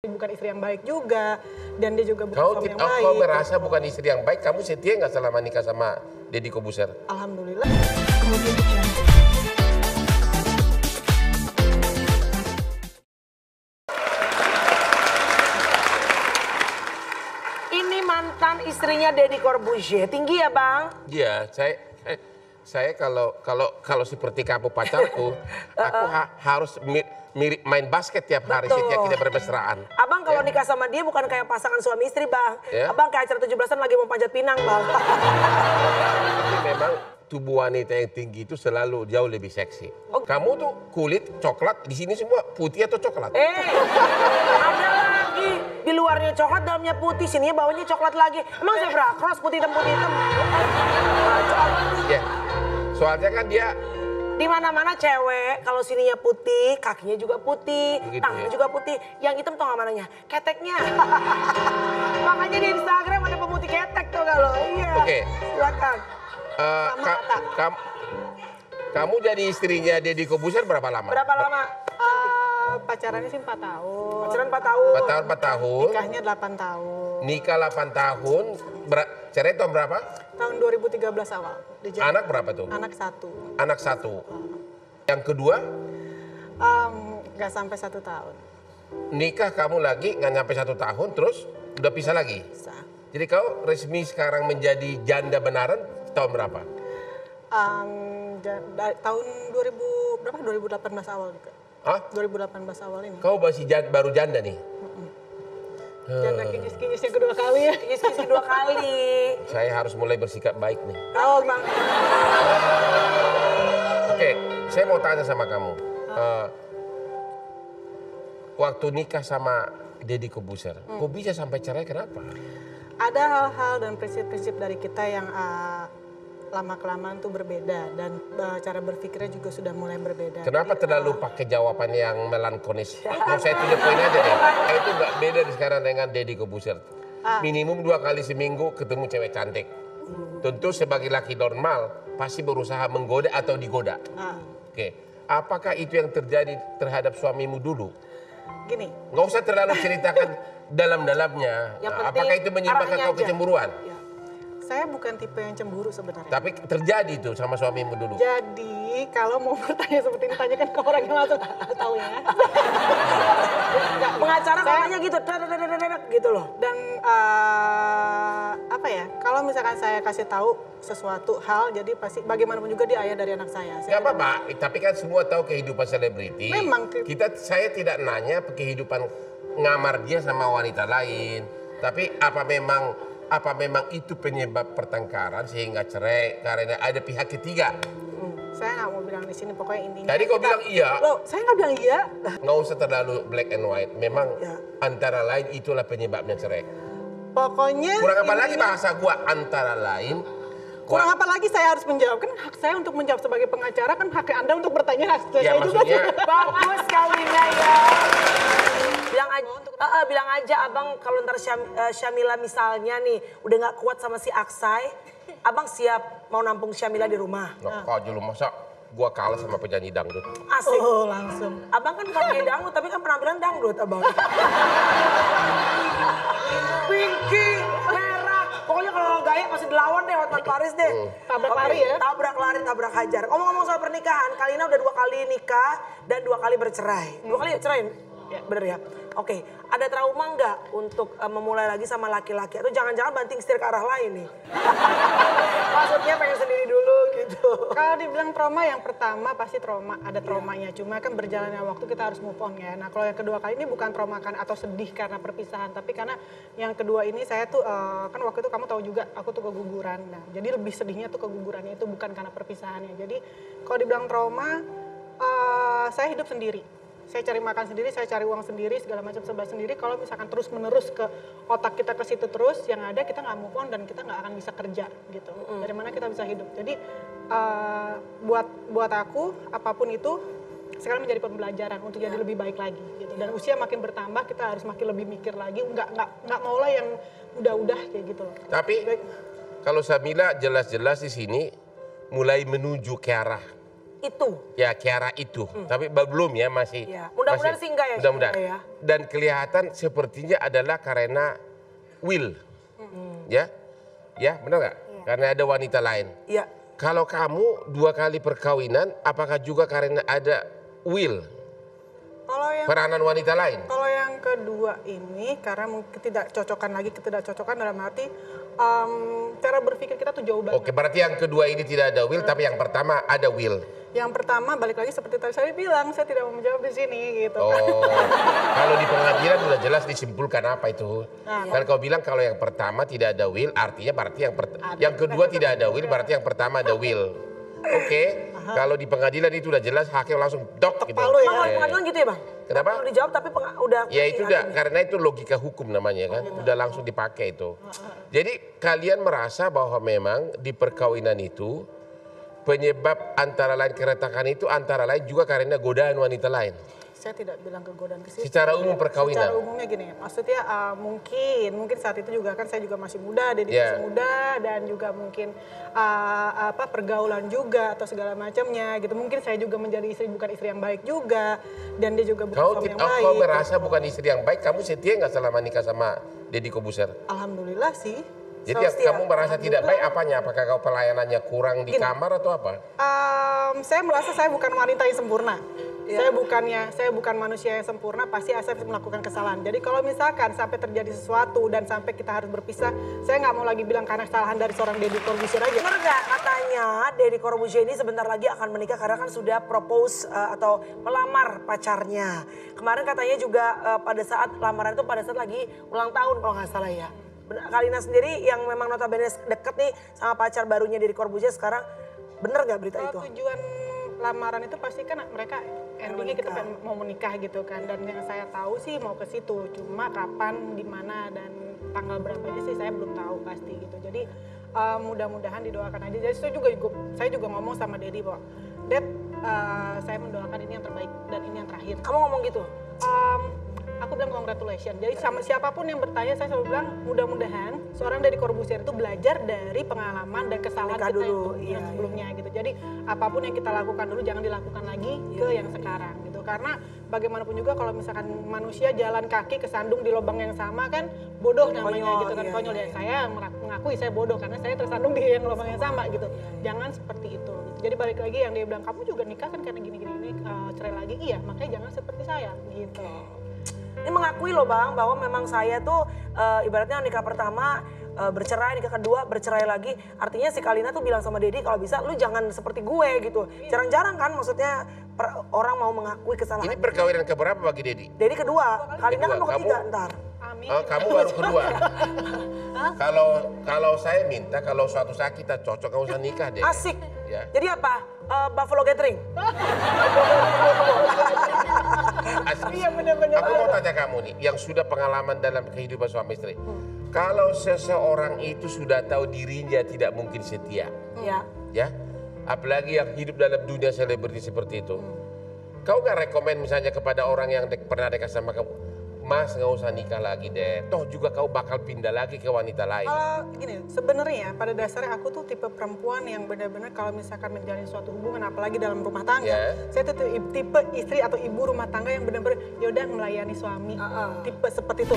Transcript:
bukan istri yang baik juga, dan dia juga bukan suami yang baik. Kau merasa bukan istri yang baik, kamu setia nggak selama nikah sama Deddy Corbuzier? Alhamdulillah. Ini mantan istrinya Deddy Corbuzier, tinggi ya bang? Iya, saya kalau seperti kamu pacarku, aku harus mirip main basket tiap hari setiap kita bermesraan. Abang kalau nikah sama dia bukan kayak pasangan suami istri bang. Ya. Abang kayak acara 17-an lagi mau panjat pinang bang. Tapi memang tubuh wanita yang tinggi itu selalu jauh lebih seksi. Kamu tuh kulit coklat, di sini semua putih atau coklat? Ada lagi. Di luarnya coklat, dalamnya putih, sininya bawahnya coklat lagi. Emang zebra cross putih hitam putih hitam? Ya, soalnya kan dia di mana-mana cewek, kalau sininya putih, kakinya juga putih, begitu, tangannya ya? juga putih. Yang hitam tau gak mananya? Keteknya. Makanya di Instagram ada pemutih ketek tuh kalau. Iya. Oke. Silakan. Kamu jadi istrinya Deddy Corbuzier berapa lama? Berapa lama? Pacarannya sih 4 tahun. Pacaran 4 tahun. 4 tahun. Nikahnya 8 tahun. Nikah 8 tahun. Cerai tahun berapa? Tahun 2013 awal. Anak berapa tuh? Anak 1. Anak 1. Yang kedua? Nggak sampai 1 tahun. Nikah kamu lagi nggak nyampe 1 tahun, terus udah pisah lagi? Bisa. Jadi kau resmi sekarang menjadi janda benaran tahun berapa? Tahun 2000 berapa? 2018 awal juga. Hah? 2018 awal ini. Kau masih baru janda nih? Janda kinyis-kinyis yang kedua kali ya. Kinyis-kinyis kedua kali. Saya harus mulai bersikap baik nih. Oh bang. Oke, saya mau tanya sama kamu. Waktu nikah sama Deddy Corbuzier, kok bisa sampai cerai, kenapa? Ada hal-hal dan prinsip-prinsip dari kita yang lama-kelamaan tuh berbeda. Dan cara berpikirnya juga sudah mulai berbeda. Kenapa terlalu pakai jawaban yang melankolis? Mau saya tujuh poin aja deh. Itu nggak beda sekarang dengan Deddy Corbuzier. Minimum 2 kali seminggu ketemu cewek cantik. Tentu sebagai laki normal pasti berusaha menggoda atau digoda. Oke, apakah itu yang terjadi terhadap suamimu dulu? Gini. Nggak usah terlalu ceritakan dalam-dalamnya. Apakah itu menyebabkan kau kecemburuan? Saya bukan tipe yang cemburu sebenarnya. Tapi terjadi itu sama suamimu dulu. Jadi kalau mau bertanya seperti ini, tanyakan ke orang yang langsung tahu ya. Pengacara kalanya gitu, gitu loh. Dan apa ya? Kalau misalkan saya kasih tahu sesuatu hal, jadi pasti bagaimanapun juga dia ayah dari anak saya. Gak apa-apa, tapi kan semua tahu kehidupan selebriti. Memang. Saya tidak nanya kehidupan ngamar dia sama wanita lain. Tapi apa memang itu penyebab pertengkaran sehingga cerai karena ada pihak ketiga? Saya nggak mau bilang di sini, pokoknya intinya. Tadi kau bilang iya. Loh, saya nggak bilang iya. Nggak usah terlalu black and white. Memang antara lain itulah penyebabnya cerai. Pokoknya. Kurang apa lagi bahasa gua antara lain? Kurang apa lagi saya harus menjawab? Kan hak saya untuk menjawab sebagai pengacara, kan hak Anda untuk bertanya hak saya juga. Bagus kawinnya ya. Bilang aja abang kalau ntar Syamila misalnya nih udah nggak kuat sama si Aksai, abang siap mau nampung Syamila di rumah. Kau dulu masa gua kalah sama penyanyi dangdut? Asik. Oh langsung. Abang kan bukan penyanyi dangdut tapi kan penampilan dangdut abang. Pinky, merah. Pokoknya kalau gaya masih dilawan deh Hotman Paris deh. Tabrak lari ya? Tabrak lari, tabrak hajar. Ngomong-ngomong soal pernikahan, Kalina udah 2 kali nikah dan 2 kali bercerai. 2 kali cerai? Ya, bener ya? Oke, ada trauma nggak untuk memulai lagi sama laki-laki? Atau jangan-jangan banting setir ke arah lain nih? Maksudnya pengen sendiri dulu gitu. Kalau dibilang trauma, yang pertama pasti trauma, ada traumanya. Cuma kan berjalannya waktu kita harus move on ya. Nah kalau yang kedua kali ini bukan trauma kan atau sedih karena perpisahan. Tapi karena yang kedua ini saya tuh, kan waktu itu kamu tahu juga aku tuh keguguran. Nah jadi lebih sedihnya tuh kegugurannya itu bukan karena perpisahannya. Jadi kalau dibilang trauma, saya hidup sendiri. Saya cari makan sendiri, saya cari uang sendiri, segala macam serba sendiri. Kalau misalkan terus menerus ke otak kita ke situ terus, yang ada kita nggak move on dan kita nggak akan bisa kerja gitu. Dari mana kita bisa hidup? Jadi buat aku apapun itu sekarang menjadi pembelajaran untuk jadi lebih baik lagi. Gitu. Dan usia makin bertambah, kita harus makin lebih mikir lagi. Nggak maulah yang udah-udah kayak gitu. Tapi kalau Syamila jelas-jelas di sini mulai menuju ke arah itu. Ya Kiara itu, tapi belum ya masih. Ya. Mudah-mudahan masih. sih enggak ya. Mudah-mudahan. Ya. Dan kelihatan sepertinya adalah karena will. Ya, ya benar nggak? Karena ada wanita lain. Iya. Kalau kamu 2 kali perkawinan, apakah juga karena ada will? Kalau yang Peranan wanita lain? Kalau yang kedua ini karena mungkin ketidakcocokan dalam arti cara berpikir kita tuh jauh banget. Oke, berarti yang kedua ini tidak ada will, tapi yang pertama ada will. Yang pertama balik lagi seperti tadi saya bilang, saya tidak mau menjawab di sini gitu. Oh, kalau di pengadilan sudah jelas disimpulkan apa itu. Dan kau bilang kalau yang pertama tidak ada will, artinya berarti yang kedua tidak ada will, berarti yang pertama ada will. Oke, kalau di pengadilan itu udah jelas, hakim langsung dok gitu. palu ya. Emang kalau di pengadilan gitu ya Bang? Kenapa? Kalau dijawab tapi udah. Ya itu udah, karena itu logika hukum namanya kan, udah langsung dipakai itu. Jadi kalian merasa bahwa memang di perkawinan itu penyebab antara lain keretakan itu antara lain juga karena godaan wanita lain. Saya tidak bilang kegodaan ke situ. Secara umum perkawinan. Secara umumnya gini, maksudnya mungkin saat itu juga kan saya juga masih muda, Dedi Yeah. masih muda dan juga mungkin pergaulan juga atau segala macamnya gitu. Mungkin saya juga menjadi istri bukan istri yang baik juga dan dia juga bukan suami yang baik. Kau merasa bukan istri yang baik, kamu setia nggak selama nikah sama Deddy Kobuser? Alhamdulillah sih. Jadi kamu merasa tidak baik apanya? Apakah kau pelayanannya kurang di kamar atau apa? Saya merasa saya bukan wanita yang sempurna. Saya bukan manusia yang sempurna, pasti saya melakukan kesalahan. Jadi kalau misalkan sampai terjadi sesuatu dan sampai kita harus berpisah, saya nggak mau lagi bilang karena kesalahan dari seorang Deddy Corbuzier aja. Benar nggak katanya Deddy Corbuzier ini sebentar lagi akan menikah karena kan sudah propose atau melamar pacarnya. Kemarin katanya juga pada saat lamaran itu pada saat lagi ulang tahun kalau nggak salah ya. Kalina sendiri yang memang notabene deket nih sama pacar barunya Deddy Corbuzier sekarang, bener nggak berita itu? Tujuan lamaran itu pasti kan mereka endingnya kita mau menikah gitu kan, dan yang saya tahu sih mau ke situ, cuma kapan, di mana dan tanggal berapanya sih saya belum tahu pasti gitu. Jadi mudah-mudahan didoakan aja. Jadi saya juga ngomong sama Deddy bahwa Dad, saya mendoakan ini yang terbaik dan ini yang terakhir. Kamu ngomong gitu? Aku bilang congratulations. Jadi sama siapapun yang bertanya saya selalu bilang mudah-mudahan seorang Deddy Corbuzier itu belajar dari pengalaman dan kesalahan kita yang sebelumnya gitu. Jadi apapun yang kita lakukan dulu jangan dilakukan lagi ke yang sekarang gitu. Karena bagaimanapun juga kalau misalkan manusia jalan kaki kesandung di lubang yang sama kan bodoh namanya gitu kan, konyol ya. Saya mengakui saya bodoh karena saya tersandung di yang lubang yang sama gitu. Jangan seperti itu. Jadi balik lagi yang dia bilang kamu juga nikah kan karena gini-gini cerai lagi, iya makanya jangan seperti saya gitu. Ini mengakui loh Bang bahwa memang saya tuh ibaratnya nikah pertama bercerai, nikah kedua bercerai lagi. Artinya si Kalina tuh bilang sama Deddy kalau bisa lu jangan seperti gue gitu. Jarang-jarang kan maksudnya orang mau mengakui kesalahan. Ini perkawinan keberapa bagi Deddy? Deddy kedua, Kalina kan mau ketiga ntar. Amin. Kamu baru kedua. Kalau saya minta kalau suatu saat kita cocok kamu usah nikah deh. Asik. Ya. Jadi apa? Buffalo Gathering? Iya benar-benar. Aku mau tanya kamu nih, yang sudah pengalaman dalam kehidupan suami istri. Kalau seseorang itu sudah tahu dirinya tidak mungkin setia, ya, apalagi yang hidup dalam dunia selebriti seperti itu, kau nggak rekomen misalnya kepada orang yang pernah dekat sama kamu, Mas nggak usah nikah lagi deh, toh juga kau bakal pindah lagi ke wanita lain. Gini, sebenarnya pada dasarnya aku tuh tipe perempuan yang benar-benar kalau misalkan menjalin suatu hubungan, apalagi dalam rumah tangga, saya tuh tipe istri atau ibu rumah tangga yang benar-benar yaudah melayani suami, tipe seperti itu.